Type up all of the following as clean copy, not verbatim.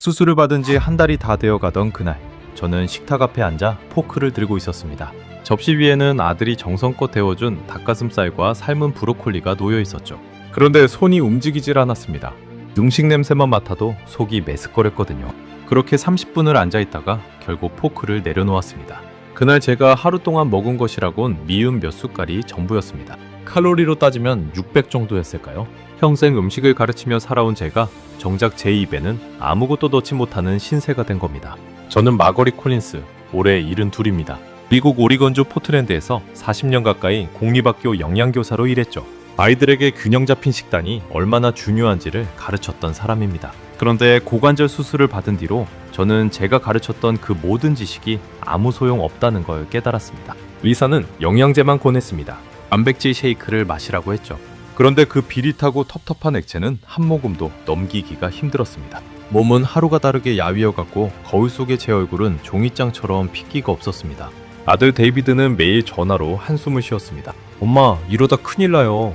수술을 받은 지 한 달이 다 되어 가던 그날, 저는 식탁 앞에 앉아 포크를 들고 있었습니다. 접시 위에는 아들이 정성껏 데워준 닭가슴살과 삶은 브로콜리가 놓여 있었죠. 그런데 손이 움직이질 않았습니다. 음식 냄새만 맡아도 속이 메스꺼렸거든요. 그렇게 30분을 앉아 있다가 결국 포크를 내려놓았습니다. 그날 제가 하루 동안 먹은 것이라곤 미음 몇 숟갈이 전부였습니다. 칼로리로 따지면 600 정도였을까요? 평생 음식을 가르치며 살아온 제가 정작 제 입에는 아무것도 넣지 못하는 신세가 된 겁니다. 저는 마거리 콜린스, 올해 72입니다. 미국 오리건주 포틀랜드에서 40년 가까이 공립학교 영양교사로 일했죠. 아이들에게 균형 잡힌 식단이 얼마나 중요한지를 가르쳤던 사람입니다. 그런데 고관절 수술을 받은 뒤로 저는 제가 가르쳤던 그 모든 지식이 아무 소용 없다는 걸 깨달았습니다. 의사는 영양제만 권했습니다. 단백질 쉐이크를 마시라고 했죠. 그런데 그 비릿하고 텁텁한 액체는 한 모금도 넘기기가 힘들었습니다. 몸은 하루가 다르게 야위어갔고 거울 속의 제 얼굴은 종이장처럼 핏기가 없었습니다. 아들 데이비드는 매일 전화로 한숨을 쉬었습니다. 엄마, 이러다 큰일 나요.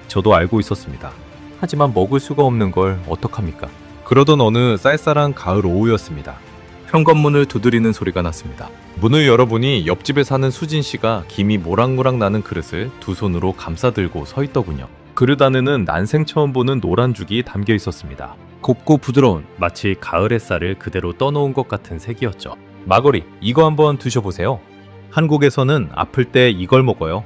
저도 알고 있었습니다. 하지만 먹을 수가 없는 걸 어떡합니까? 그러던 어느 쌀쌀한 가을 오후였습니다. 현관문을 두드리는 소리가 났습니다. 문을 열어보니 옆집에 사는 수진 씨가 김이 모락모락 나는 그릇을 두 손으로 감싸들고 서 있더군요. 그릇 안에는 난생 처음 보는 노란 죽이 담겨 있었습니다. 곱고 부드러운, 마치 가을 햇살을 그대로 떠놓은 것 같은 색이었죠. 마거리, 이거 한번 드셔보세요. 한국에서는 아플 때 이걸 먹어요.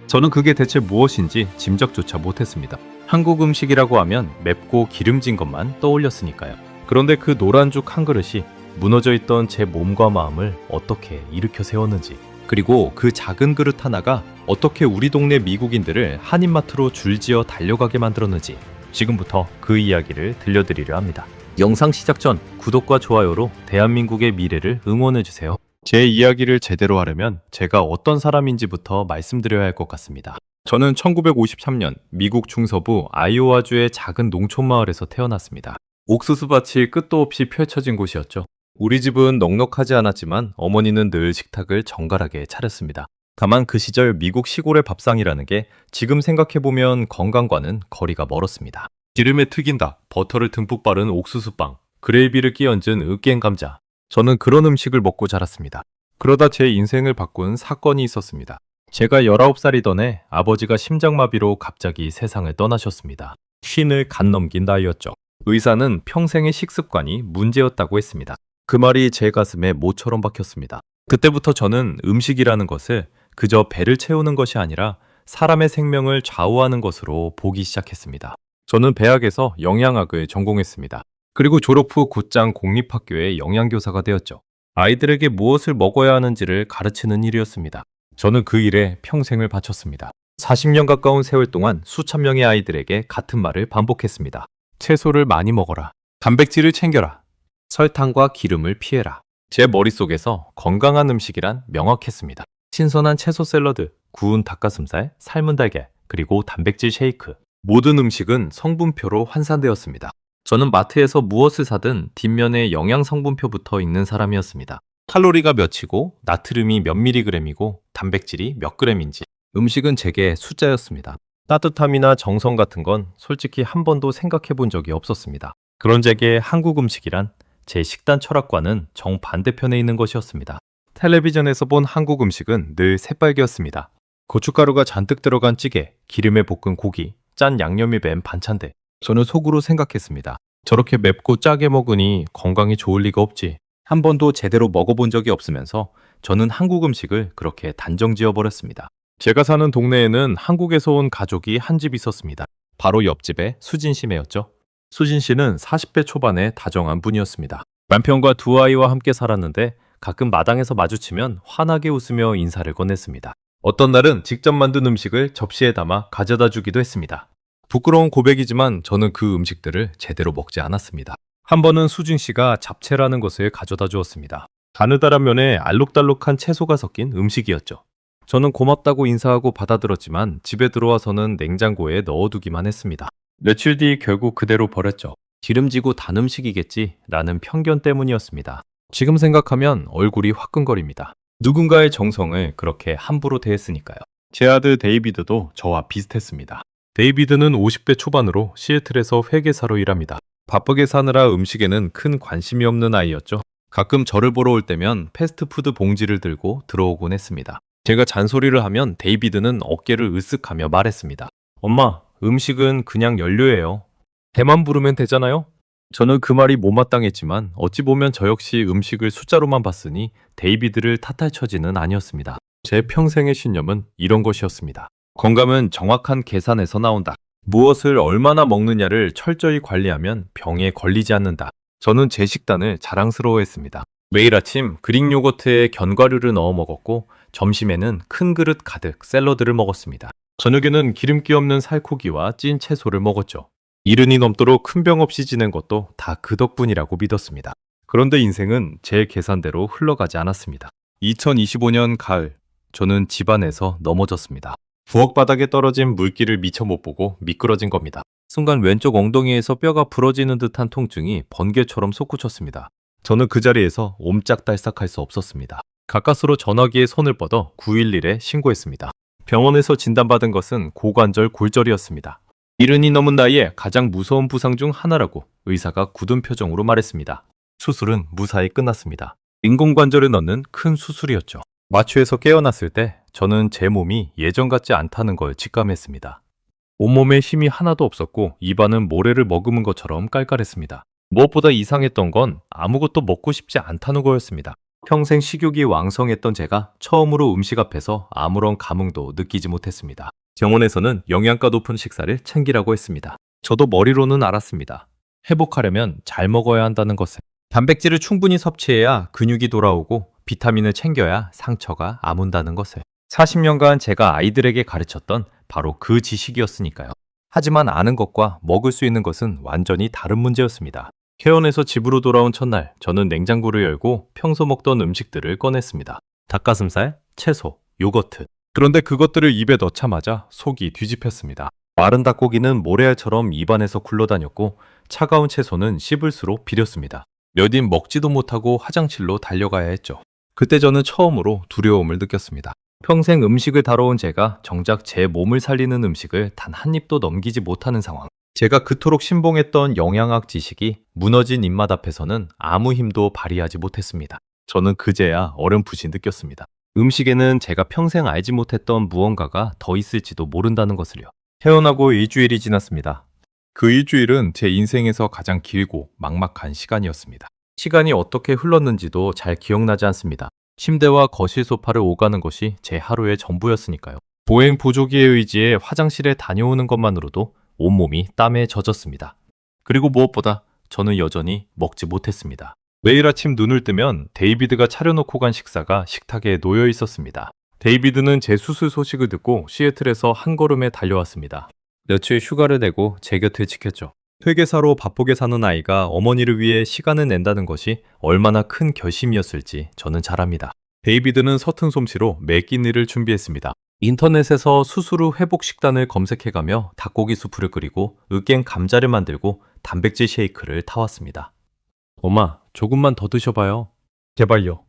저는 그게 대체 무엇인지 짐작조차 못했습니다. 한국 음식이라고 하면 맵고 기름진 것만 떠올렸으니까요. 그런데 그 노란 죽 한 그릇이 무너져 있던 제 몸과 마음을 어떻게 일으켜 세웠는지, 그리고 그 작은 그릇 하나가 어떻게 우리 동네 미국인들을 한인마트로 줄지어 달려가게 만들었는지 지금부터 그 이야기를 들려드리려 합니다. 영상 시작 전 구독과 좋아요로 대한민국의 미래를 응원해주세요. 제 이야기를 제대로 하려면 제가 어떤 사람인지부터 말씀드려야 할 것 같습니다. 저는 1953년 미국 중서부 아이오와주의 작은 농촌마을에서 태어났습니다. 옥수수밭이 끝도 없이 펼쳐진 곳이었죠. 우리 집은 넉넉하지 않았지만 어머니는 늘 식탁을 정갈하게 차렸습니다. 다만 그 시절 미국 시골의 밥상이라는 게 지금 생각해보면 건강과는 거리가 멀었습니다. 기름에 튀긴다, 버터를 듬뿍 바른 옥수수빵, 그레이비를 끼얹은 으깬 감자. 저는 그런 음식을 먹고 자랐습니다. 그러다 제 인생을 바꾼 사건이 있었습니다. 제가 19살이던 해 아버지가 심장마비로 갑자기 세상을 떠나셨습니다. 쉰을 갓 넘긴 나이였죠. 의사는 평생의 식습관이 문제였다고 했습니다. 그 말이 제 가슴에 모처럼 박혔습니다. 그때부터 저는 음식이라는 것을 그저 배를 채우는 것이 아니라 사람의 생명을 좌우하는 것으로 보기 시작했습니다. 저는 대학에서 영양학을 전공했습니다. 그리고 졸업 후 곧장 공립학교의 영양교사가 되었죠. 아이들에게 무엇을 먹어야 하는지를 가르치는 일이었습니다. 저는 그 일에 평생을 바쳤습니다. 40년 가까운 세월 동안 수천 명의 아이들에게 같은 말을 반복했습니다. 채소를 많이 먹어라. 단백질을 챙겨라. 설탕과 기름을 피해라. 제 머릿속에서 건강한 음식이란 명확했습니다. 신선한 채소 샐러드, 구운 닭가슴살, 삶은 달걀, 그리고 단백질 쉐이크. 모든 음식은 성분표로 환산되었습니다. 저는 마트에서 무엇을 사든 뒷면에 영양 성분표부터 읽는 사람이었습니다. 칼로리가 몇이고, 나트륨이 몇 미리그램이고, 단백질이 몇 그램인지. 음식은 제게 숫자였습니다. 따뜻함이나 정성 같은 건 솔직히 한 번도 생각해 본 적이 없었습니다. 그런 제게 한국 음식이란 제 식단 철학과는 정반대편에 있는 것이었습니다. 텔레비전에서 본 한국 음식은 늘 새빨개였습니다. 고춧가루가 잔뜩 들어간 찌개, 기름에 볶은 고기, 짠 양념이 밴 반찬들. 저는 속으로 생각했습니다. 저렇게 맵고 짜게 먹으니 건강에 좋을 리가 없지. 한 번도 제대로 먹어본 적이 없으면서 저는 한국 음식을 그렇게 단정지어버렸습니다. 제가 사는 동네에는 한국에서 온 가족이 한 집 있었습니다. 바로 옆집에 수진 씨매였죠. 수진 씨는 40대 초반의 다정한 분이었습니다. 남편과 두 아이와 함께 살았는데 가끔 마당에서 마주치면 환하게 웃으며 인사를 건넸습니다. 어떤 날은 직접 만든 음식을 접시에 담아 가져다 주기도 했습니다. 부끄러운 고백이지만 저는 그 음식들을 제대로 먹지 않았습니다. 한 번은 수진 씨가 잡채라는 것을 가져다 주었습니다. 가느다란 면에 알록달록한 채소가 섞인 음식이었죠. 저는 고맙다고 인사하고 받아들었지만 집에 들어와서는 냉장고에 넣어두기만 했습니다. 며칠 뒤 결국 그대로 버렸죠. 기름지고 단 음식이겠지 라는 편견 때문이었습니다. 지금 생각하면 얼굴이 화끈거립니다. 누군가의 정성을 그렇게 함부로 대했으니까요. 제 아들 데이비드도 저와 비슷했습니다. 데이비드는 50대 초반으로 시애틀에서 회계사로 일합니다. 바쁘게 사느라 음식에는 큰 관심이 없는 아이였죠. 가끔 저를 보러 올 때면 패스트푸드 봉지를 들고 들어오곤 했습니다. 제가 잔소리를 하면 데이비드는 어깨를 으쓱하며 말했습니다. 엄마, 음식은 그냥 연료예요. 배만 부르면 되잖아요? 저는 그 말이 못마땅했지만 어찌 보면 저 역시 음식을 숫자로만 봤으니 데이비드를 탓할 처지는 아니었습니다. 제 평생의 신념은 이런 것이었습니다. 건강은 정확한 계산에서 나온다. 무엇을 얼마나 먹느냐를 철저히 관리하면 병에 걸리지 않는다. 저는 제 식단을 자랑스러워했습니다. 매일 아침 그릭 요거트에 견과류를 넣어 먹었고 점심에는 큰 그릇 가득 샐러드를 먹었습니다. 저녁에는 기름기 없는 살코기와 찐 채소를 먹었죠. 이른이 넘도록 큰 병 없이 지낸 것도 다 그 덕분이라고 믿었습니다. 그런데 인생은 제 계산대로 흘러가지 않았습니다. 2025년 가을, 저는 집안에서 넘어졌습니다. 부엌 바닥에 떨어진 물기를 미처 못 보고 미끄러진 겁니다. 순간 왼쪽 엉덩이에서 뼈가 부러지는 듯한 통증이 번개처럼 솟구쳤습니다. 저는 그 자리에서 옴짝달싹할 수 없었습니다. 가까스로 전화기에 손을 뻗어 911에 신고했습니다. 병원에서 진단받은 것은 고관절 골절이었습니다. 이른이 넘은 나이에 가장 무서운 부상 중 하나라고 의사가 굳은 표정으로 말했습니다. 수술은 무사히 끝났습니다. 인공관절을 넣는 큰 수술이었죠. 마취에서 깨어났을 때 저는 제 몸이 예전 같지 않다는 걸 직감했습니다. 온몸에 힘이 하나도 없었고 입안은 모래를 머금은 것처럼 깔깔했습니다. 무엇보다 이상했던 건 아무것도 먹고 싶지 않다는 거였습니다. 평생 식욕이 왕성했던 제가 처음으로 음식 앞에서 아무런 감흥도 느끼지 못했습니다. 병원에서는 영양가 높은 식사를 챙기라고 했습니다. 저도 머리로는 알았습니다. 회복하려면 잘 먹어야 한다는 것을. 단백질을 충분히 섭취해야 근육이 돌아오고 비타민을 챙겨야 상처가 아문다는 것을. 40년간 제가 아이들에게 가르쳤던 바로 그 지식이었으니까요. 하지만 아는 것과 먹을 수 있는 것은 완전히 다른 문제였습니다. 퇴원해서 집으로 돌아온 첫날, 저는 냉장고를 열고 평소 먹던 음식들을 꺼냈습니다. 닭가슴살, 채소, 요거트. 그런데 그것들을 입에 넣자마자 속이 뒤집혔습니다. 마른 닭고기는 모래알처럼 입안에서 굴러다녔고 차가운 채소는 씹을수록 비렸습니다. 몇 인 먹지도 못하고 화장실로 달려가야 했죠. 그때 저는 처음으로 두려움을 느꼈습니다. 평생 음식을 다뤄온 제가 정작 제 몸을 살리는 음식을 단 한 입도 넘기지 못하는 상황. 제가 그토록 신봉했던 영양학 지식이 무너진 입맛 앞에서는 아무 힘도 발휘하지 못했습니다. 저는 그제야 어렴풋이 느꼈습니다. 음식에는 제가 평생 알지 못했던 무언가가 더 있을지도 모른다는 것을요. 퇴원하고 일주일이 지났습니다. 그 일주일은 제 인생에서 가장 길고 막막한 시간이었습니다. 시간이 어떻게 흘렀는지도 잘 기억나지 않습니다. 침대와 거실 소파를 오가는 것이 제 하루의 전부였으니까요. 보행 보조기에 의지해 화장실에 다녀오는 것만으로도 온몸이 땀에 젖었습니다. 그리고 무엇보다 저는 여전히 먹지 못했습니다. 매일 아침 눈을 뜨면 데이비드가 차려놓고 간 식사가 식탁에 놓여 있었습니다. 데이비드는 제 수술 소식을 듣고 시애틀에서 한 걸음에 달려왔습니다. 며칠 휴가를 내고 제 곁을 지켰죠. 회계사로 바쁘게 사는 아이가 어머니를 위해 시간을 낸다는 것이 얼마나 큰 결심이었을지 저는 잘 압니다. 데이비드는 서툰 솜씨로 매 끼니를 준비했습니다. 인터넷에서 수술 후 회복 식단을 검색해가며 닭고기 수프를 끓이고 으깬 감자를 만들고 단백질 쉐이크를 타왔습니다. 엄마, 조금만 더 드셔봐요. 제발요.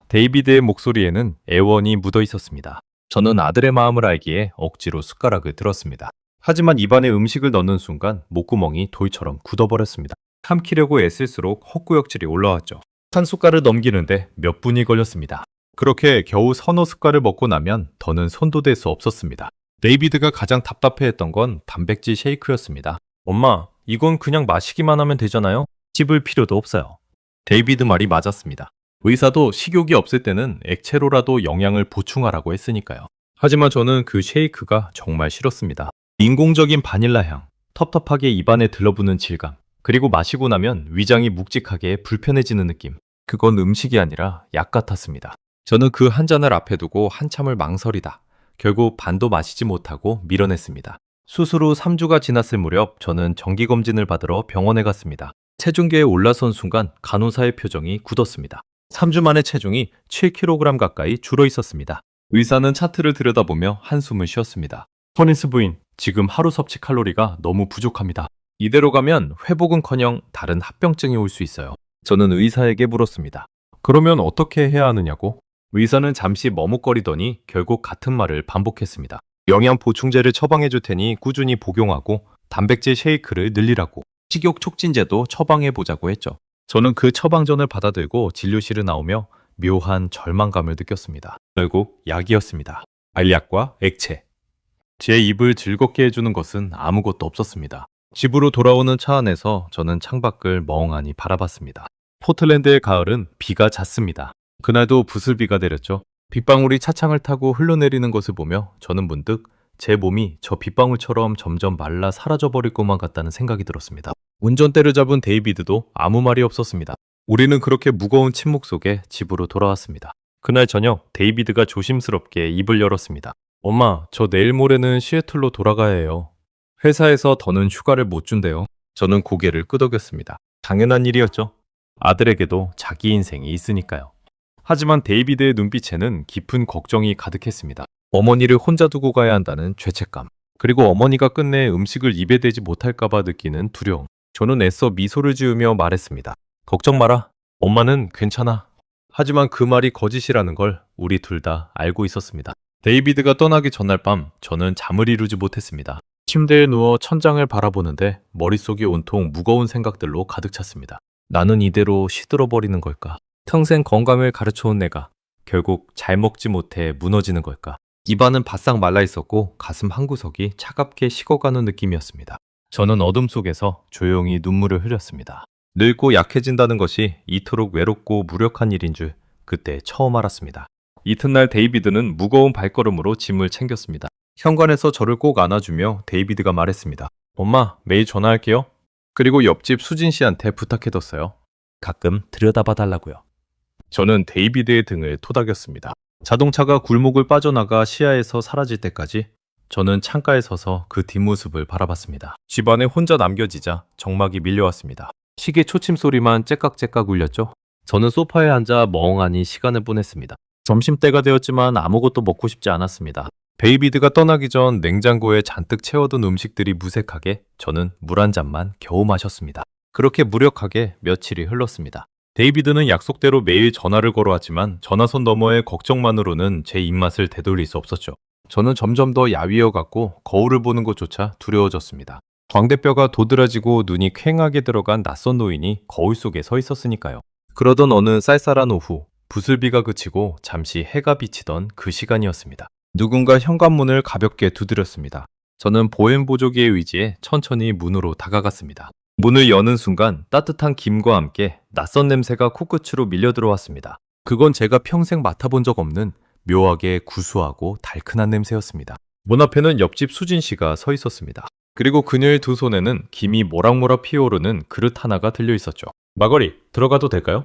데이비드의 목소리에는 애원이 묻어 있었습니다. 저는 아들의 마음을 알기에 억지로 숟가락을 들었습니다. 하지만 입안에 음식을 넣는 순간 목구멍이 돌처럼 굳어버렸습니다. 삼키려고 애쓸수록 헛구역질이 올라왔죠. 한 숟갈을 넘기는데 몇 분이 걸렸습니다. 그렇게 겨우 서너 숟갈을 먹고 나면 더는 손도 댈 수 없었습니다. 데이비드가 가장 답답해했던 건 단백질 쉐이크였습니다. 엄마, 이건 그냥 마시기만 하면 되잖아요? 씹을 필요도 없어요. 데이비드 말이 맞았습니다. 의사도 식욕이 없을 때는 액체로라도 영양을 보충하라고 했으니까요. 하지만 저는 그 쉐이크가 정말 싫었습니다. 인공적인 바닐라 향, 텁텁하게 입안에 들러붙는 질감, 그리고 마시고 나면 위장이 묵직하게 불편해지는 느낌. 그건 음식이 아니라 약 같았습니다. 저는 그 한 잔을 앞에 두고 한참을 망설이다 결국 반도 마시지 못하고 밀어냈습니다. 수술 후 3주가 지났을 무렵 저는 정기검진을 받으러 병원에 갔습니다. 체중계에 올라선 순간 간호사의 표정이 굳었습니다. 3주 만에 체중이 7kg 가까이 줄어 있었습니다. 의사는 차트를 들여다보며 한숨을 쉬었습니다. 토니스 부인, 지금 하루 섭취 칼로리가 너무 부족합니다. 이대로 가면 회복은커녕 다른 합병증이 올 수 있어요. 저는 의사에게 물었습니다. 그러면 어떻게 해야 하느냐고? 의사는 잠시 머뭇거리더니 결국 같은 말을 반복했습니다. 영양 보충제를 처방해 줄 테니 꾸준히 복용하고 단백질 쉐이크를 늘리라고. 식욕 촉진제도 처방해보자고 했죠. 저는 그 처방전을 받아들고 진료실을 나오며 묘한 절망감을 느꼈습니다. 결국 약이었습니다. 알약과 액체. 제 입을 즐겁게 해주는 것은 아무것도 없었습니다. 집으로 돌아오는 차 안에서 저는 창밖을 멍하니 바라봤습니다. 포틀랜드의 가을은 비가 잦습니다. 그날도 부슬비가 내렸죠. 빗방울이 차창을 타고 흘러내리는 것을 보며 저는 문득 제 몸이 저 빗방울처럼 점점 말라 사라져버릴 것만 같다는 생각이 들었습니다. 운전대를 잡은 데이비드도 아무 말이 없었습니다. 우리는 그렇게 무거운 침묵 속에 집으로 돌아왔습니다. 그날 저녁 데이비드가 조심스럽게 입을 열었습니다. 엄마, 저 내일 모레는 시애틀로 돌아가야 해요. 회사에서 더는 휴가를 못 준대요. 저는 고개를 끄덕였습니다. 당연한 일이었죠. 아들에게도 자기 인생이 있으니까요. 하지만 데이비드의 눈빛에는 깊은 걱정이 가득했습니다. 어머니를 혼자 두고 가야 한다는 죄책감, 그리고 어머니가 끝내 음식을 입에 대지 못할까봐 느끼는 두려움. 저는 애써 미소를 지으며 말했습니다. 걱정 마라. 엄마는 괜찮아. 하지만 그 말이 거짓이라는 걸 우리 둘 다 알고 있었습니다. 데이비드가 떠나기 전날 밤 저는 잠을 이루지 못했습니다. 침대에 누워 천장을 바라보는데 머릿속이 온통 무거운 생각들로 가득 찼습니다. 나는 이대로 시들어버리는 걸까? 평생 건강을 가르쳐온 내가 결국 잘 먹지 못해 무너지는 걸까? 입안은 바싹 말라 있었고 가슴 한구석이 차갑게 식어가는 느낌이었습니다. 저는 어둠 속에서 조용히 눈물을 흘렸습니다. 늙고 약해진다는 것이 이토록 외롭고 무력한 일인 줄 그때 처음 알았습니다. 이튿날 데이비드는 무거운 발걸음으로 짐을 챙겼습니다. 현관에서 저를 꼭 안아주며 데이비드가 말했습니다. 엄마, 매일 전화할게요. 그리고 옆집 수진 씨한테 부탁해뒀어요. 가끔 들여다봐 달라고요. 저는 데이비드의 등을 토닥였습니다. 자동차가 굴목을 빠져나가 시야에서 사라질 때까지 저는 창가에 서서 그 뒷모습을 바라봤습니다. 집안에 혼자 남겨지자 정막이 밀려왔습니다. 시계 초침 소리만 째깍째깍 울렸죠. 저는 소파에 앉아 멍하니 시간을 보냈습니다. 점심때가 되었지만 아무것도 먹고 싶지 않았습니다. 데이비드가 떠나기 전 냉장고에 잔뜩 채워둔 음식들이 무색하게 저는 물 한 잔만 겨우 마셨습니다. 그렇게 무력하게 며칠이 흘렀습니다. 데이비드는 약속대로 매일 전화를 걸어왔지만 전화선 너머의 걱정만으로는 제 입맛을 되돌릴 수 없었죠. 저는 점점 더 야위어갔고 거울을 보는 것조차 두려워졌습니다. 광대뼈가 도드라지고 눈이 퀭하게 들어간 낯선 노인이 거울 속에 서 있었으니까요. 그러던 어느 쌀쌀한 오후, 부슬비가 그치고 잠시 해가 비치던 그 시간이었습니다. 누군가 현관문을 가볍게 두드렸습니다. 저는 보행보조기의 의지에 천천히 문으로 다가갔습니다. 문을 여는 순간 따뜻한 김과 함께 낯선 냄새가 코끝으로 밀려 들어왔습니다. 그건 제가 평생 맡아본 적 없는 묘하게 구수하고 달큰한 냄새였습니다. 문 앞에는 옆집 수진 씨가 서 있었습니다. 그리고 그녀의 두 손에는 김이 모락모락 피어오르는 그릇 하나가 들려 있었죠. 마거리, 들어가도 될까요?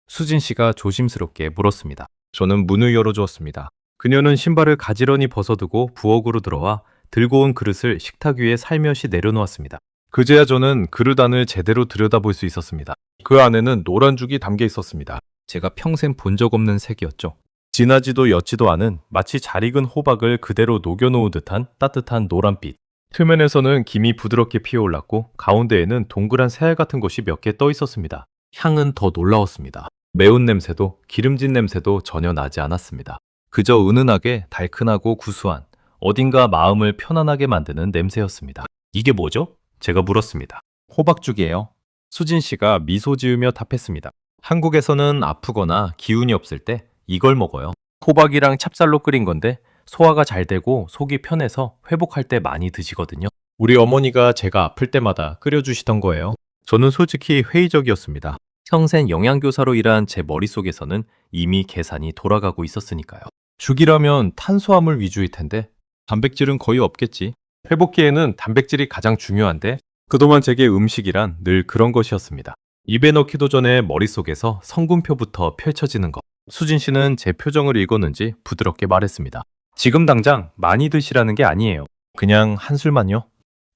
수진 씨가 조심스럽게 물었습니다. 저는 문을 열어주었습니다. 그녀는 신발을 가지런히 벗어두고 부엌으로 들어와 들고 온 그릇을 식탁 위에 살며시 내려놓았습니다. 그제야 저는 그릇 안을 제대로 들여다볼 수 있었습니다. 그 안에는 노란 죽이 담겨 있었습니다. 제가 평생 본 적 없는 색이었죠. 진하지도 옅지도 않은 마치 잘 익은 호박을 그대로 녹여놓은 듯한 따뜻한 노란빛. 표면에서는 김이 부드럽게 피어올랐고 가운데에는 동그란 새알 같은 것이 몇 개 떠 있었습니다. 향은 더 놀라웠습니다. 매운 냄새도 기름진 냄새도 전혀 나지 않았습니다. 그저 은은하게 달큰하고 구수한 어딘가 마음을 편안하게 만드는 냄새였습니다. 이게 뭐죠? 제가 물었습니다. 호박죽이에요. 수진 씨가 미소 지으며 답했습니다. 한국에서는 아프거나 기운이 없을 때 이걸 먹어요. 호박이랑 찹쌀로 끓인 건데 소화가 잘 되고 속이 편해서 회복할 때 많이 드시거든요. 우리 어머니가 제가 아플 때마다 끓여주시던 거예요. 저는 솔직히 회의적이었습니다. 평생 영양교사로 일한 제 머릿속에서는 이미 계산이 돌아가고 있었으니까요. 죽이라면 탄수화물 위주일 텐데 단백질은 거의 없겠지. 회복기에는 단백질이 가장 중요한데 그동안 제게 음식이란 늘 그런 것이었습니다. 입에 넣기도 전에 머릿속에서 성분표부터 펼쳐지는 것. 수진 씨는 제 표정을 읽었는지 부드럽게 말했습니다. 지금 당장 많이 드시라는 게 아니에요. 그냥 한 술만요.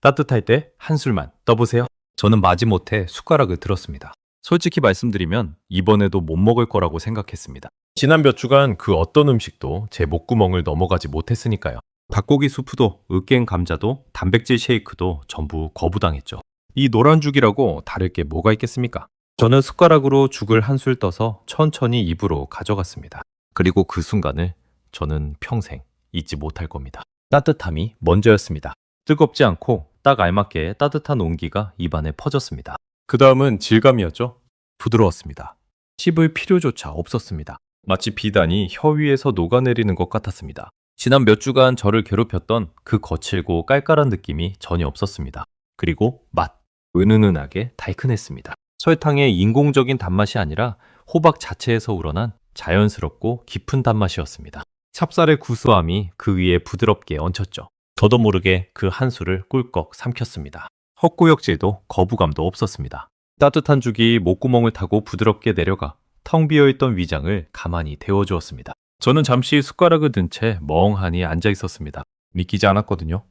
따뜻할 때 한 술만 떠보세요. 저는 마지못해 숟가락을 들었습니다. 솔직히 말씀드리면 이번에도 못 먹을 거라고 생각했습니다. 지난 몇 주간 그 어떤 음식도 제 목구멍을 넘어가지 못했으니까요. 닭고기 수프도 으깬 감자도 단백질 쉐이크도 전부 거부당했죠. 이 노란 죽이라고 다를 게 뭐가 있겠습니까? 저는 숟가락으로 죽을 한 술 떠서 천천히 입으로 가져갔습니다. 그리고 그 순간을 저는 평생 잊지 못할 겁니다. 따뜻함이 먼저였습니다. 뜨겁지 않고 딱 알맞게 따뜻한 온기가 입안에 퍼졌습니다. 그 다음은 질감이었죠. 부드러웠습니다. 씹을 필요조차 없었습니다. 마치 비단이 혀 위에서 녹아내리는 것 같았습니다. 지난 몇 주간 저를 괴롭혔던 그 거칠고 깔깔한 느낌이 전혀 없었습니다. 그리고 맛, 은은하게 달큰했습니다. 설탕의 인공적인 단맛이 아니라 호박 자체에서 우러난 자연스럽고 깊은 단맛이었습니다. 찹쌀의 구수함이 그 위에 부드럽게 얹혔죠. 저도 모르게 그 한 술을 꿀꺽 삼켰습니다. 헛구역질도 거부감도 없었습니다. 따뜻한 죽이 목구멍을 타고 부드럽게 내려가 텅 비어있던 위장을 가만히 데워주었습니다. 저는 잠시 숟가락을 든 채 멍하니 앉아 있었습니다. 믿기지 않았거든요.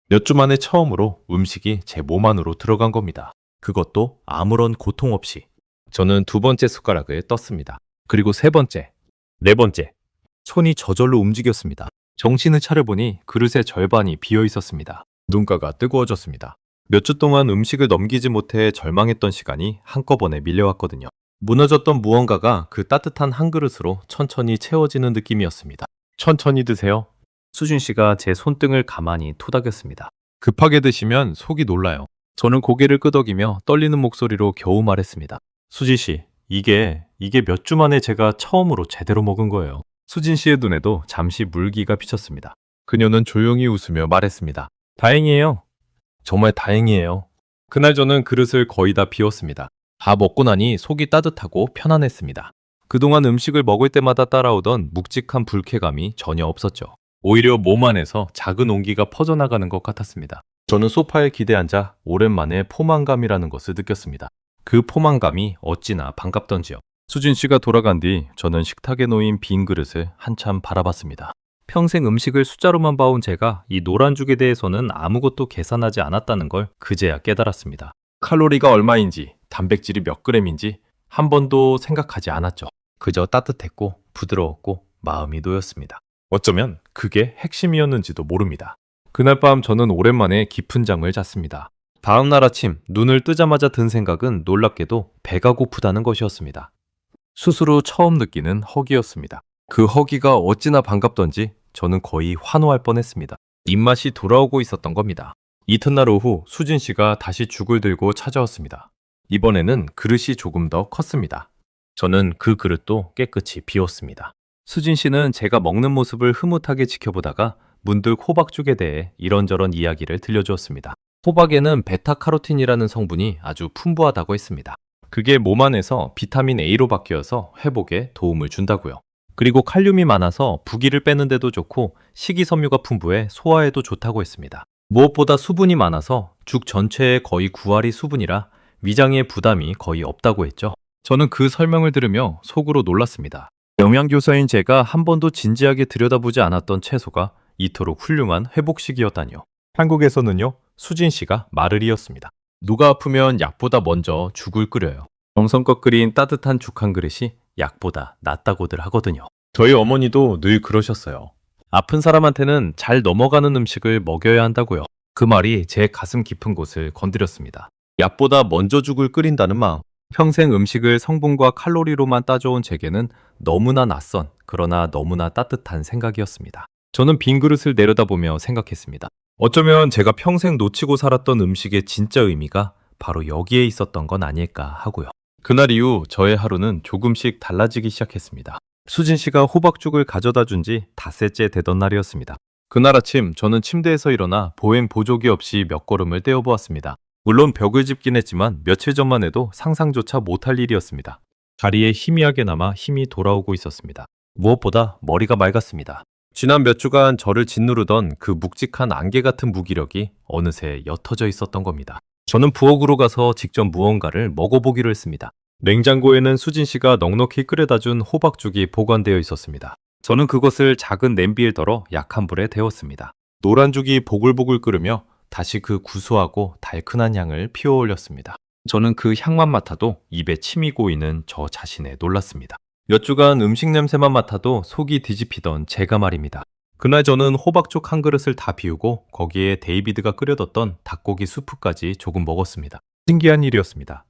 몇 주 만에 처음으로 음식이 제 몸 안으로 들어간 겁니다. 그것도 아무런 고통 없이. 저는 두 번째 숟가락을 떴습니다. 그리고 세 번째, 네 번째. 손이 저절로 움직였습니다. 정신을 차려보니 그릇의 절반이 비어 있었습니다. 눈가가 뜨거워졌습니다. 몇 주 동안 음식을 넘기지 못해 절망했던 시간이 한꺼번에 밀려왔거든요. 무너졌던 무언가가 그 따뜻한 한 그릇으로 천천히 채워지는 느낌이었습니다. 천천히 드세요. 수진 씨가 제 손등을 가만히 토닥였습니다. 급하게 드시면 속이 놀라요. 저는 고개를 끄덕이며 떨리는 목소리로 겨우 말했습니다. 수지 씨, 이게 몇 주 만에 제가 처음으로 제대로 먹은 거예요. 수진 씨의 눈에도 잠시 물기가 비쳤습니다. 그녀는 조용히 웃으며 말했습니다. 다행이에요. 정말 다행이에요. 그날 저는 그릇을 거의 다 비웠습니다. 다 먹고 나니 속이 따뜻하고 편안했습니다. 그동안 음식을 먹을 때마다 따라오던 묵직한 불쾌감이 전혀 없었죠. 오히려 몸 안에서 작은 온기가 퍼져나가는 것 같았습니다. 저는 소파에 기대 앉아 오랜만에 포만감이라는 것을 느꼈습니다. 그 포만감이 어찌나 반갑던지요. 수진 씨가 돌아간 뒤 저는 식탁에 놓인 빈 그릇을 한참 바라봤습니다. 평생 음식을 숫자로만 봐온 제가 이 노란죽에 대해서는 아무것도 계산하지 않았다는 걸 그제야 깨달았습니다. 칼로리가 얼마인지, 단백질이 몇 그램인지 한 번도 생각하지 않았죠. 그저 따뜻했고 부드러웠고 마음이 놓였습니다. 어쩌면 그게 핵심이었는지도 모릅니다. 그날 밤 저는 오랜만에 깊은 잠을 잤습니다. 다음 날 아침 눈을 뜨자마자 든 생각은 놀랍게도 배가 고프다는 것이었습니다. 스스로 처음 느끼는 허기였습니다. 그 허기가 어찌나 반갑던지 저는 거의 환호할 뻔했습니다. 입맛이 돌아오고 있었던 겁니다. 이튿날 오후 수진 씨가 다시 죽을 들고 찾아왔습니다. 이번에는 그릇이 조금 더 컸습니다. 저는 그 그릇도 깨끗이 비웠습니다. 수진 씨는 제가 먹는 모습을 흐뭇하게 지켜보다가 문득 호박죽에 대해 이런저런 이야기를 들려주었습니다. 호박에는 베타카로틴이라는 성분이 아주 풍부하다고 했습니다. 그게 몸 안에서 비타민 A로 바뀌어서 회복에 도움을 준다고요. 그리고 칼륨이 많아서 부기를 빼는 데도 좋고 식이섬유가 풍부해 소화에도 좋다고 했습니다. 무엇보다 수분이 많아서 죽 전체의 거의 9할이 수분이라 위장에 부담이 거의 없다고 했죠. 저는 그 설명을 들으며 속으로 놀랐습니다. 영양교사인 제가 한 번도 진지하게 들여다보지 않았던 채소가 이토록 훌륭한 회복식이었다니요. 한국에서는요, 수진 씨가 말을 이었습니다. 누가 아프면 약보다 먼저 죽을 끓여요. 정성껏 끓인 따뜻한 죽 한 그릇이 약보다 낫다고들 하거든요. 저희 어머니도 늘 그러셨어요. 아픈 사람한테는 잘 넘어가는 음식을 먹여야 한다고요. 그 말이 제 가슴 깊은 곳을 건드렸습니다. 약보다 먼저 죽을 끓인다는 마음. 평생 음식을 성분과 칼로리로만 따져온 제게는 너무나 낯선, 그러나 너무나 따뜻한 생각이었습니다. 저는 빈 그릇을 내려다보며 생각했습니다. 어쩌면 제가 평생 놓치고 살았던 음식의 진짜 의미가 바로 여기에 있었던 건 아닐까 하고요. 그날 이후 저의 하루는 조금씩 달라지기 시작했습니다. 수진 씨가 호박죽을 가져다 준 지 닷새째 되던 날이었습니다. 그날 아침 저는 침대에서 일어나 보행 보조기 없이 몇 걸음을 떼어보았습니다. 물론 벽을 짚긴 했지만 며칠 전만 해도 상상조차 못할 일이었습니다. 다리에 희미하게 남아 힘이 돌아오고 있었습니다. 무엇보다 머리가 맑았습니다. 지난 몇 주간 저를 짓누르던 그 묵직한 안개 같은 무기력이 어느새 옅어져 있었던 겁니다. 저는 부엌으로 가서 직접 무언가를 먹어보기로 했습니다. 냉장고에는 수진 씨가 넉넉히 끓여다 준 호박죽이 보관되어 있었습니다. 저는 그것을 작은 냄비에 덜어 약한 불에 데웠습니다. 노란 죽이 보글보글 끓으며 다시 그 구수하고 달큰한 향을 피워올렸습니다. 저는 그 향만 맡아도 입에 침이 고이는 저 자신에 놀랐습니다. 몇 주간 음식 냄새만 맡아도 속이 뒤집히던 제가 말입니다. 그날 저는 호박죽 한 그릇을 다 비우고 거기에 데이비드가 끓여뒀던 닭고기 수프까지 조금 먹었습니다. 신기한 일이었습니다.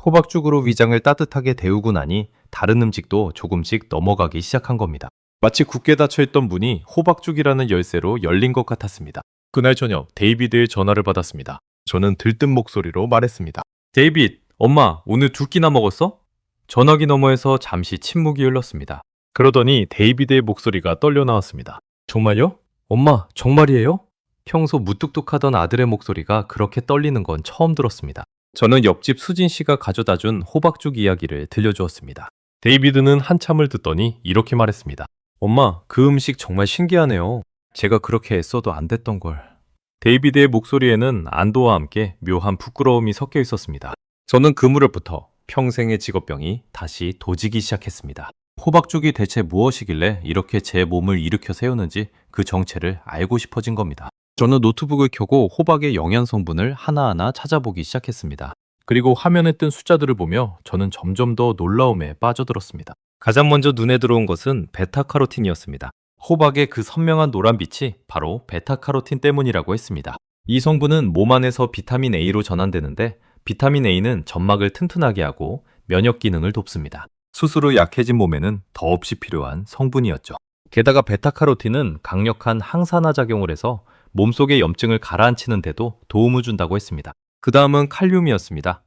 호박죽으로 위장을 따뜻하게 데우고 나니 다른 음식도 조금씩 넘어가기 시작한 겁니다. 마치 굳게 닫혀있던 문이 호박죽이라는 열쇠로 열린 것 같았습니다. 그날 저녁 데이비드의 전화를 받았습니다. 저는 들뜬 목소리로 말했습니다. 데이빗, 엄마 오늘 두 끼나 먹었어? 전화기 너머에서 잠시 침묵이 흘렀습니다. 그러더니 데이비드의 목소리가 떨려 나왔습니다. 정말요? 엄마, 정말이에요? 평소 무뚝뚝하던 아들의 목소리가 그렇게 떨리는 건 처음 들었습니다. 저는 옆집 수진 씨가 가져다 준 호박죽 이야기를 들려주었습니다. 데이비드는 한참을 듣더니 이렇게 말했습니다. 엄마, 그 음식 정말 신기하네요. 제가 그렇게 애써도 안 됐던 걸. 데이비드의 목소리에는 안도와 함께 묘한 부끄러움이 섞여 있었습니다. 저는 그 무렵부터 평생의 직업병이 다시 도지기 시작했습니다. 호박죽이 대체 무엇이길래 이렇게 제 몸을 일으켜 세우는지 그 정체를 알고 싶어진 겁니다. 저는 노트북을 켜고 호박의 영양 성분을 하나하나 찾아보기 시작했습니다. 그리고 화면에 뜬 숫자들을 보며 저는 점점 더 놀라움에 빠져들었습니다. 가장 먼저 눈에 들어온 것은 베타카로틴이었습니다. 호박의 그 선명한 노란빛이 바로 베타카로틴 때문이라고 했습니다. 이 성분은 몸 안에서 비타민 A로 전환되는데 비타민 A는 점막을 튼튼하게 하고 면역 기능을 돕습니다. 스스로 약해진 몸에는 더없이 필요한 성분이었죠. 게다가 베타카로틴은 강력한 항산화 작용을 해서 몸속의 염증을 가라앉히는 데도 도움을 준다고 했습니다. 그 다음은 칼륨이었습니다.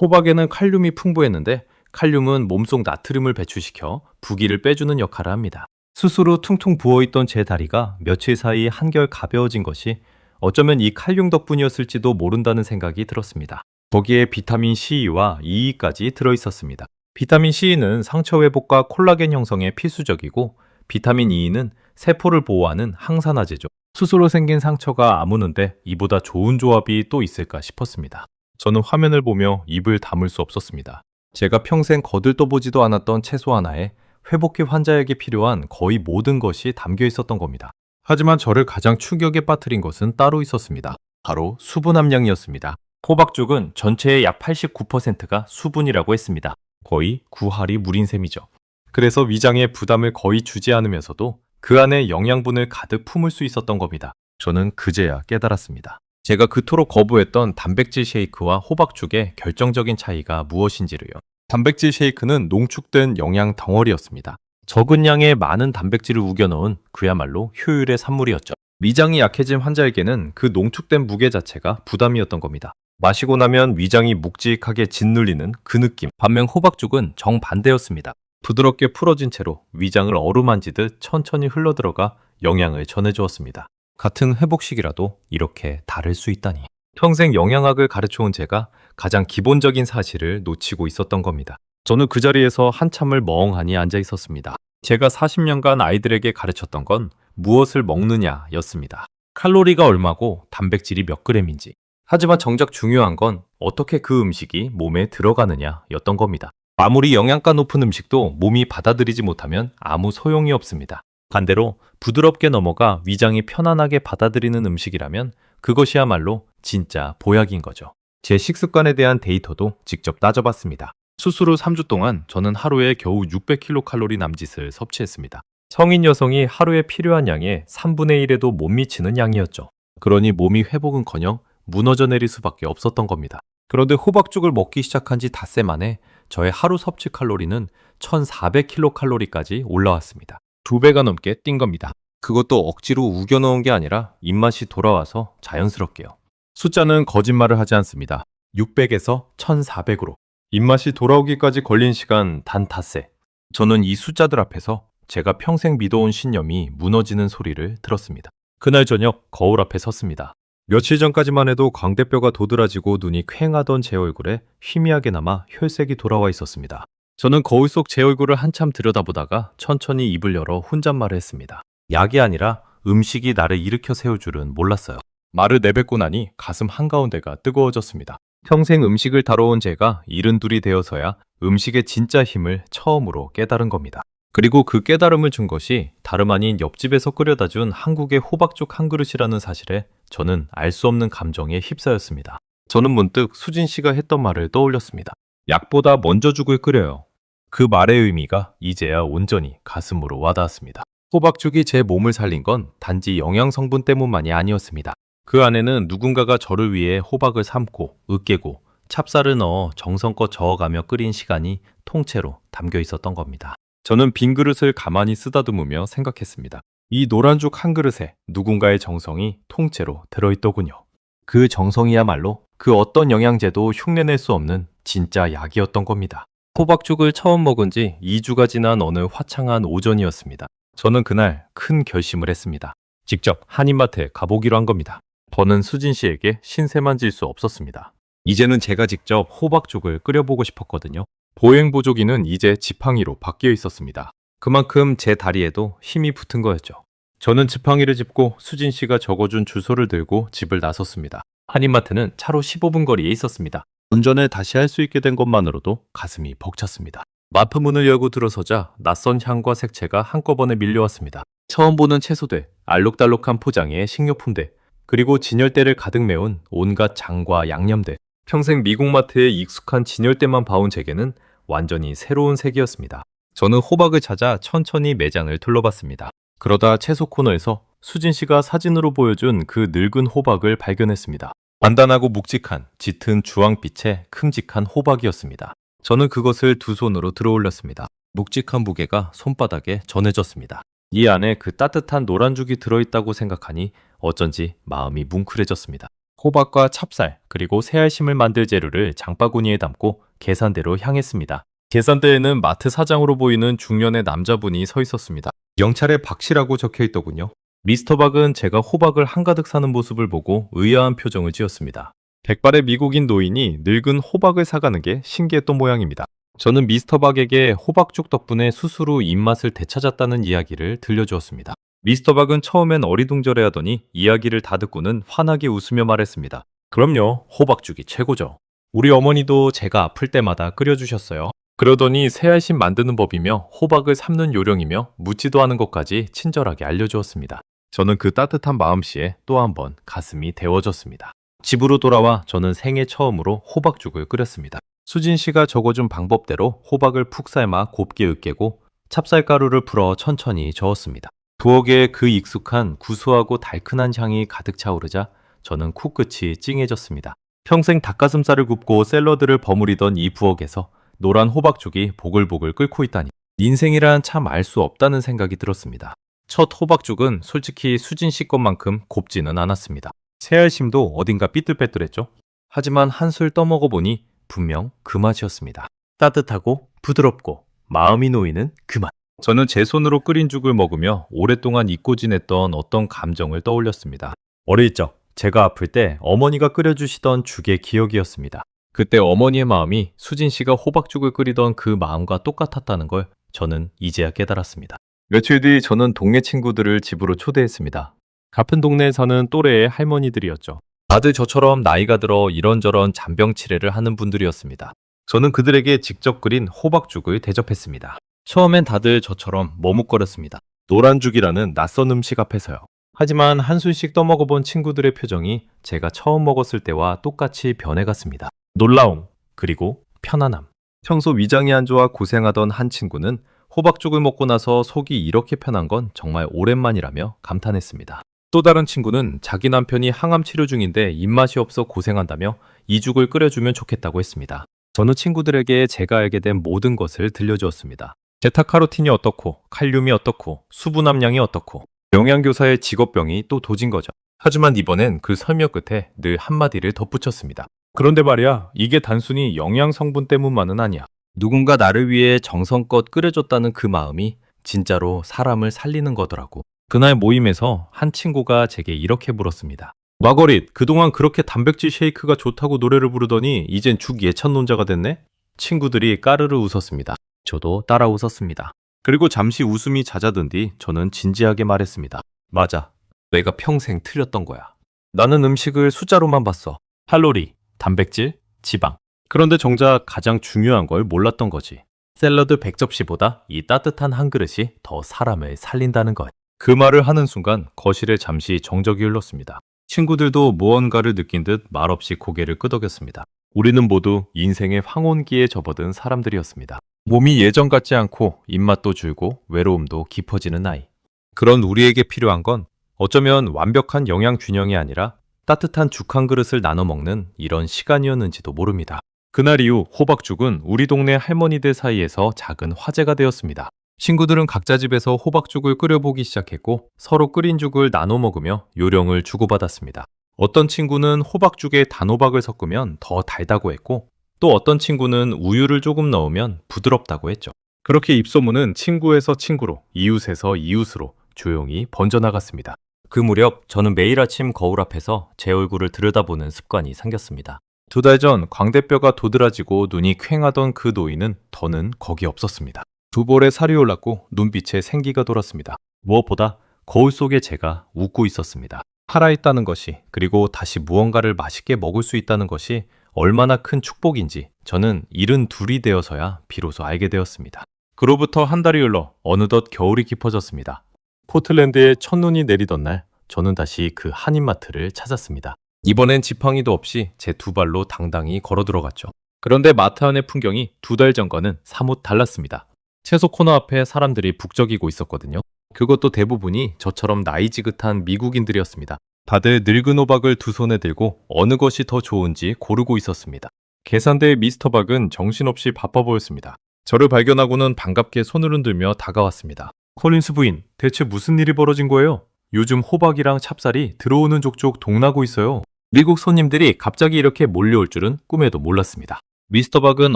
호박에는 칼륨이 풍부했는데 칼륨은 몸속 나트륨을 배출시켜 부기를 빼주는 역할을 합니다. 스스로 퉁퉁 부어있던 제 다리가 며칠 사이 한결 가벼워진 것이 어쩌면 이 칼륨 덕분이었을지도 모른다는 생각이 들었습니다. 거기에 비타민 C와 E까지 들어있었습니다. 비타민 C는 상처 회복과 콜라겐 형성에 필수적이고 비타민 E는 세포를 보호하는 항산화제죠. 스스로 생긴 상처가 아무는데 이보다 좋은 조합이 또 있을까 싶었습니다. 저는 화면을 보며 입을 다물 수 없었습니다. 제가 평생 거들떠보지도 않았던 채소 하나에 회복기 환자에게 필요한 거의 모든 것이 담겨 있었던 겁니다. 하지만 저를 가장 충격에 빠뜨린 것은 따로 있었습니다. 바로 수분 함량이었습니다. 호박죽은 전체의 약 89%가 수분이라고 했습니다. 거의 구할이 물인 셈이죠. 그래서 위장에 부담을 거의 주지 않으면서도 그 안에 영양분을 가득 품을 수 있었던 겁니다. 저는 그제야 깨달았습니다. 제가 그토록 거부했던 단백질 쉐이크와 호박죽의 결정적인 차이가 무엇인지를요. 단백질 쉐이크는 농축된 영양 덩어리였습니다. 적은 양의 많은 단백질을 우겨 넣은 그야말로 효율의 산물이었죠. 위장이 약해진 환자에게는 그 농축된 무게 자체가 부담이었던 겁니다. 마시고 나면 위장이 묵직하게 짓눌리는 그 느낌. 반면 호박죽은 정반대였습니다. 부드럽게 풀어진 채로 위장을 어루만지듯 천천히 흘러들어가 영양을 전해주었습니다. 같은 회복식이라도 이렇게 다를 수 있다니. 평생 영양학을 가르쳐온 제가 가장 기본적인 사실을 놓치고 있었던 겁니다. 저는 그 자리에서 한참을 멍하니 앉아 있었습니다. 제가 40년간 아이들에게 가르쳤던 건 무엇을 먹느냐였습니다. 칼로리가 얼마고 단백질이 몇 그램인지. 하지만 정작 중요한 건 어떻게 그 음식이 몸에 들어가느냐였던 겁니다. 아무리 영양가 높은 음식도 몸이 받아들이지 못하면 아무 소용이 없습니다. 반대로 부드럽게 넘어가 위장이 편안하게 받아들이는 음식이라면 그것이야말로 진짜 보약인 거죠. 제 식습관에 대한 데이터도 직접 따져봤습니다. 수술 후 3주 동안 저는 하루에 겨우 600kcal 남짓을 섭취했습니다. 성인 여성이 하루에 필요한 양의 3분의 1에도 못 미치는 양이었죠. 그러니 몸이 회복은커녕 무너져 내릴 수밖에 없었던 겁니다. 그런데 호박죽을 먹기 시작한 지 닷새 만에 저의 하루 섭취 칼로리는 1400kcal까지 올라왔습니다. 2배가 넘게 뛴 겁니다. 그것도 억지로 우겨 넣은 게 아니라 입맛이 돌아와서 자연스럽게요. 숫자는 거짓말을 하지 않습니다. 600에서 1400으로. 입맛이 돌아오기까지 걸린 시간 단 닷새. 저는 이 숫자들 앞에서 제가 평생 믿어온 신념이 무너지는 소리를 들었습니다. 그날 저녁 거울 앞에 섰습니다. 며칠 전까지만 해도 광대뼈가 도드라지고 눈이 퀭하던 제 얼굴에 희미하게나마 혈색이 돌아와 있었습니다. 저는 거울 속 제 얼굴을 한참 들여다보다가 천천히 입을 열어 혼잣말을 했습니다. 약이 아니라 음식이 나를 일으켜 세울 줄은 몰랐어요. 말을 내뱉고 나니 가슴 한가운데가 뜨거워졌습니다. 평생 음식을 다뤄온 제가 72이 되어서야 음식의 진짜 힘을 처음으로 깨달은 겁니다. 그리고 그 깨달음을 준 것이 다름 아닌 옆집에서 끓여다 준 한국의 호박죽 한 그릇이라는 사실에 저는 알 수 없는 감정에 휩싸였습니다. 저는 문득 수진 씨가 했던 말을 떠올렸습니다. 약보다 먼저 죽을 끓여요. 그 말의 의미가 이제야 온전히 가슴으로 와닿았습니다. 호박죽이 제 몸을 살린 건 단지 영양 성분 때문만이 아니었습니다. 그 안에는 누군가가 저를 위해 호박을 삶고 으깨고 찹쌀을 넣어 정성껏 저어가며 끓인 시간이 통째로 담겨 있었던 겁니다. 저는 빈 그릇을 가만히 쓰다듬으며 생각했습니다. 이 노란죽 한 그릇에 누군가의 정성이 통째로 들어있더군요. 그 정성이야말로 그 어떤 영양제도 흉내낼 수 없는 진짜 약이었던 겁니다. 호박죽을 처음 먹은 지 2주가 지난 어느 화창한 오전이었습니다. 저는 그날 큰 결심을 했습니다. 직접 한인마트에 가보기로 한 겁니다. 저는 수진 씨에게 신세만 질 수 없었습니다. 이제는 제가 직접 호박죽을 끓여보고 싶었거든요. 보행보조기는 이제 지팡이로 바뀌어 있었습니다. 그만큼 제 다리에도 힘이 붙은 거였죠. 저는 지팡이를 짚고 수진 씨가 적어준 주소를 들고 집을 나섰습니다. 한인마트는 차로 15분 거리에 있었습니다. 운전을 다시 할 수 있게 된 것만으로도 가슴이 벅찼습니다. 마트 문을 열고 들어서자 낯선 향과 색채가 한꺼번에 밀려왔습니다. 처음 보는 채소들, 알록달록한 포장의 식료품들, 그리고 진열대를 가득 메운 온갖 장과 양념들. 평생 미국 마트에 익숙한 진열대만 봐온 제게는 완전히 새로운 세계였습니다. 저는 호박을 찾아 천천히 매장을 둘러봤습니다. 그러다 채소 코너에서 수진 씨가 사진으로 보여준 그 늙은 호박을 발견했습니다. 단단하고 묵직한 짙은 주황빛의 큼직한 호박이었습니다. 저는 그것을 두 손으로 들어올렸습니다. 묵직한 무게가 손바닥에 전해졌습니다. 이 안에 그 따뜻한 노란죽이 들어있다고 생각하니 어쩐지 마음이 뭉클해졌습니다. 호박과 찹쌀 그리고 새알심을 만들 재료를 장바구니에 담고 계산대로 향했습니다. 계산대에는 마트 사장으로 보이는 중년의 남자분이 서 있었습니다. 영찰에 박씨라고 적혀 있더군요. 미스터 박은 제가 호박을 한가득 사는 모습을 보고 의아한 표정을 지었습니다. 백발의 미국인 노인이 늙은 호박을 사가는 게 신기했던 모양입니다. 저는 미스터 박에게 호박죽 덕분에 스스로 입맛을 되찾았다는 이야기를 들려주었습니다. 미스터 박은 처음엔 어리둥절해하더니 이야기를 다 듣고는 환하게 웃으며 말했습니다. 그럼요, 호박죽이 최고죠. 우리 어머니도 제가 아플 때마다 끓여주셨어요. 그러더니 새알심 만드는 법이며 호박을 삶는 요령이며 묻지도 않은 것까지 친절하게 알려주었습니다. 저는 그 따뜻한 마음씨에 또 한 번 가슴이 데워졌습니다. 집으로 돌아와 저는 생애 처음으로 호박죽을 끓였습니다. 수진 씨가 적어준 방법대로 호박을 푹 삶아 곱게 으깨고 찹쌀가루를 풀어 천천히 저었습니다. 부엌에 그 익숙한 구수하고 달큰한 향이 가득 차오르자 저는 코끝이 찡해졌습니다. 평생 닭가슴살을 굽고 샐러드를 버무리던 이 부엌에서 노란 호박죽이 보글보글 끓고 있다니 인생이란 참 알 수 없다는 생각이 들었습니다. 첫 호박죽은 솔직히 수진 씨 것만큼 곱지는 않았습니다. 새알심도 어딘가 삐뚤빼뚤했죠. 하지만 한술 떠먹어보니 분명 그 맛이었습니다. 따뜻하고 부드럽고 마음이 놓이는 그 맛. 저는 제 손으로 끓인 죽을 먹으며 오랫동안 잊고 지냈던 어떤 감정을 떠올렸습니다. 어릴 적 제가 아플 때 어머니가 끓여주시던 죽의 기억이었습니다. 그때 어머니의 마음이 수진 씨가 호박죽을 끓이던 그 마음과 똑같았다는 걸 저는 이제야 깨달았습니다. 며칠 뒤 저는 동네 친구들을 집으로 초대했습니다. 같은 동네에 사는 또래의 할머니들이었죠. 다들 저처럼 나이가 들어 이런저런 잔병치레를 하는 분들이었습니다. 저는 그들에게 직접 끓인 호박죽을 대접했습니다. 처음엔 다들 저처럼 머뭇거렸습니다. 노란죽이라는 낯선 음식 앞에서요. 하지만 한술씩 떠먹어본 친구들의 표정이 제가 처음 먹었을 때와 똑같이 변해갔습니다. 놀라움, 그리고 편안함. 평소 위장이 안 좋아 고생하던 한 친구는 호박죽을 먹고 나서 속이 이렇게 편한 건 정말 오랜만이라며 감탄했습니다. 또 다른 친구는 자기 남편이 항암 치료 중인데 입맛이 없어 고생한다며 이 죽을 끓여주면 좋겠다고 했습니다. 저는 친구들에게 제가 알게 된 모든 것을 들려주었습니다. 베타카로틴이 어떻고, 칼륨이 어떻고, 수분 함량이 어떻고, 영양교사의 직업병이 또 도진 거죠. 하지만 이번엔 그 설명 끝에 늘 한마디를 덧붙였습니다. 그런데 말이야, 이게 단순히 영양 성분 때문만은 아니야. 누군가 나를 위해 정성껏 끓여줬다는 그 마음이 진짜로 사람을 살리는 거더라고. 그날 모임에서 한 친구가 제게 이렇게 물었습니다. 마거릿, 그동안 그렇게 단백질 쉐이크가 좋다고 노래를 부르더니 이젠 죽 예찬론자가 됐네? 친구들이 까르르 웃었습니다. 저도 따라 웃었습니다. 그리고 잠시 웃음이 잦아든 뒤 저는 진지하게 말했습니다. 맞아, 내가 평생 틀렸던 거야. 나는 음식을 숫자로만 봤어. 칼로리, 단백질, 지방. 그런데 정작 가장 중요한 걸 몰랐던 거지. 샐러드 100접시보다 이 따뜻한 한 그릇이 더 사람을 살린다는 것. 그 말을 하는 순간 거실에 잠시 정적이 흘렀습니다. 친구들도 무언가를 느낀 듯 말없이 고개를 끄덕였습니다. 우리는 모두 인생의 황혼기에 접어든 사람들이었습니다. 몸이 예전 같지 않고 입맛도 줄고 외로움도 깊어지는 나이. 그런 우리에게 필요한 건 어쩌면 완벽한 영양 균형이 아니라 따뜻한 죽 한 그릇을 나눠 먹는 이런 시간이었는지도 모릅니다. 그날 이후 호박죽은 우리 동네 할머니들 사이에서 작은 화제가 되었습니다. 친구들은 각자 집에서 호박죽을 끓여보기 시작했고 서로 끓인 죽을 나눠 먹으며 요령을 주고받았습니다. 어떤 친구는 호박죽에 단호박을 섞으면 더 달다고 했고 또 어떤 친구는 우유를 조금 넣으면 부드럽다고 했죠. 그렇게 입소문은 친구에서 친구로, 이웃에서 이웃으로 조용히 번져나갔습니다. 그 무렵 저는 매일 아침 거울 앞에서 제 얼굴을 들여다보는 습관이 생겼습니다. 2달 전 광대뼈가 도드라지고 눈이 퀭하던 그 노인은 더는 거기 없었습니다. 두 볼에 살이 올랐고 눈빛에 생기가 돌았습니다. 무엇보다 거울 속에 제가 웃고 있었습니다. 살아있다는 것이, 그리고 다시 무언가를 맛있게 먹을 수 있다는 것이 얼마나 큰 축복인지 저는 72이 되어서야 비로소 알게 되었습니다. 그로부터 한 달이 흘러 어느덧 겨울이 깊어졌습니다. 포틀랜드에 첫눈이 내리던 날 저는 다시 그 한인마트를 찾았습니다. 이번엔 지팡이도 없이 제 두 발로 당당히 걸어 들어갔죠. 그런데 마트 안의 풍경이 2달 전과는 사뭇 달랐습니다. 채소 코너 앞에 사람들이 북적이고 있었거든요. 그것도 대부분이 저처럼 나이 지긋한 미국인들이었습니다. 다들 늙은 호박을 두 손에 들고 어느 것이 더 좋은지 고르고 있었습니다. 계산대의 미스터 박은 정신없이 바빠 보였습니다. 저를 발견하고는 반갑게 손을 흔들며 다가왔습니다. 콜린스 부인, 대체 무슨 일이 벌어진 거예요? 요즘 호박이랑 찹쌀이 들어오는 족족 동나고 있어요. 미국 손님들이 갑자기 이렇게 몰려올 줄은 꿈에도 몰랐습니다. 미스터 박은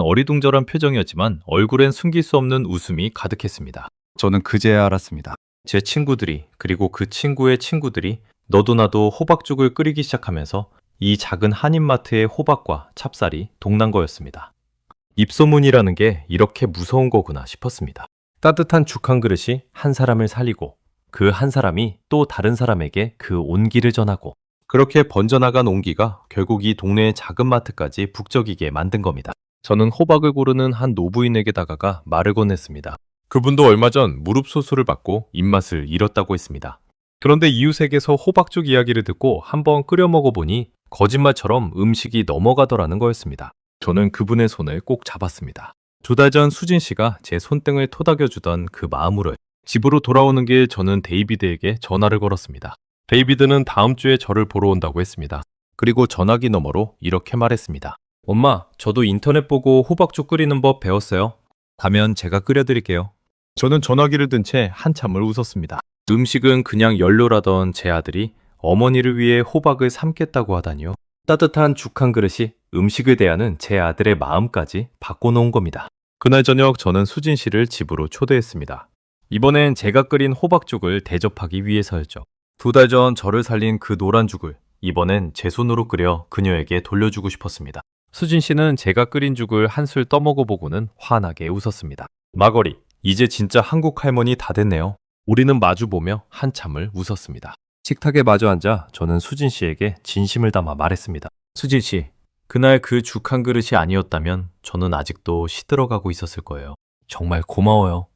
어리둥절한 표정이었지만 얼굴엔 숨길 수 없는 웃음이 가득했습니다. 저는 그제야 알았습니다. 제 친구들이, 그리고 그 친구의 친구들이 너도 나도 호박죽을 끓이기 시작하면서 이 작은 한인마트의 호박과 찹쌀이 동난 거였습니다. 입소문이라는 게 이렇게 무서운 거구나 싶었습니다. 따뜻한 죽 한 그릇이 한 사람을 살리고 그 한 사람이 또 다른 사람에게 그 온기를 전하고 그렇게 번져나간 온기가 결국 이 동네의 작은 마트까지 북적이게 만든 겁니다. 저는 호박을 고르는 한 노부인에게 다가가 말을 건넸습니다. 그분도 얼마 전 무릎 수술을 받고 입맛을 잃었다고 했습니다. 그런데 이웃에게서 호박죽 이야기를 듣고 한번 끓여 먹어보니 거짓말처럼 음식이 넘어가더라는 거였습니다. 저는 그분의 손을 꼭 잡았습니다. 2달 전 수진 씨가 제 손등을 토닥여주던 그 마음으로 집으로 돌아오는 길 저는 데이비드에게 전화를 걸었습니다. 데이비드는 다음 주에 저를 보러 온다고 했습니다. 그리고 전화기 너머로 이렇게 말했습니다. 엄마, 저도 인터넷 보고 호박죽 끓이는 법 배웠어요. 가면 제가 끓여드릴게요. 저는 전화기를 든 채 한참을 웃었습니다. 음식은 그냥 연료라던 제 아들이 어머니를 위해 호박을 삶겠다고 하다니요. 따뜻한 죽 한 그릇이 음식을 대하는 제 아들의 마음까지 바꿔놓은 겁니다. 그날 저녁 저는 수진 씨를 집으로 초대했습니다. 이번엔 제가 끓인 호박죽을 대접하기 위해서였죠. 2달 전 저를 살린 그 노란 죽을 이번엔 제 손으로 끓여 그녀에게 돌려주고 싶었습니다. 수진 씨는 제가 끓인 죽을 한술 떠먹어보고는 환하게 웃었습니다. 마거리, 이제 진짜 한국 할머니 다 됐네요. 우리는 마주보며 한참을 웃었습니다. 식탁에 마주 앉아 저는 수진 씨에게 진심을 담아 말했습니다. 수진 씨, 그날 그 죽 한 그릇이 아니었다면 저는 아직도 시들어가고 있었을 거예요. 정말 고마워요.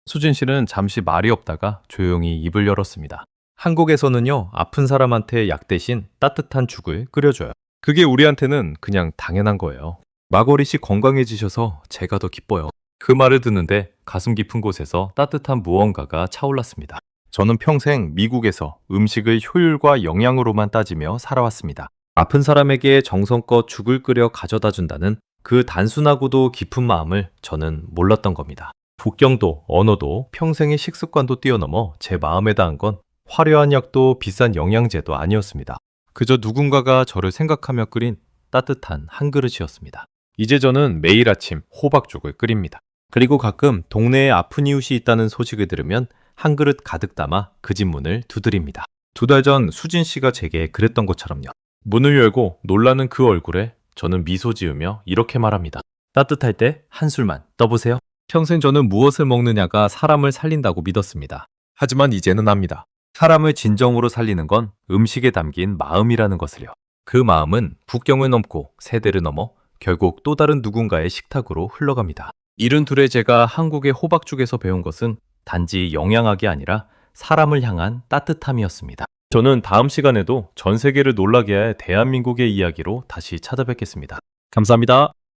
수진 씨는 잠시 말이 없다가 조용히 입을 열었습니다. 한국에서는요, 아픈 사람한테 약 대신 따뜻한 죽을 끓여줘요. 그게 우리한테는 그냥 당연한 거예요. 마거리 씨 건강해지셔서 제가 더 기뻐요. 그 말을 듣는데 가슴 깊은 곳에서 따뜻한 무언가가 차올랐습니다. 저는 평생 미국에서 음식을 효율과 영양으로만 따지며 살아왔습니다. 아픈 사람에게 정성껏 죽을 끓여 가져다 준다는 그 단순하고도 깊은 마음을 저는 몰랐던 겁니다. 국경도 언어도 평생의 식습관도 뛰어넘어 제 마음에 닿은 건 화려한 약도 비싼 영양제도 아니었습니다. 그저 누군가가 저를 생각하며 끓인 따뜻한 한 그릇이었습니다. 이제 저는 매일 아침 호박죽을 끓입니다. 그리고 가끔 동네에 아픈 이웃이 있다는 소식을 들으면 한 그릇 가득 담아 그 집 문을 두드립니다. 2달 전 수진 씨가 제게 그랬던 것처럼요. 문을 열고 놀라는 그 얼굴에 저는 미소 지으며 이렇게 말합니다. 따뜻할 때 한술만 떠보세요. 평생 저는 무엇을 먹느냐가 사람을 살린다고 믿었습니다. 하지만 이제는 압니다. 사람을 진정으로 살리는 건 음식에 담긴 마음이라는 것을요. 그 마음은 국경을 넘고 세대를 넘어 결국 또 다른 누군가의 식탁으로 흘러갑니다. 72의 제가 한국의 호박죽에서 배운 것은 단지 영양학이 아니라 사람을 향한 따뜻함이었습니다. 저는 다음 시간에도 전 세계를 놀라게 할 대한민국의 이야기로 다시 찾아뵙겠습니다. 감사합니다.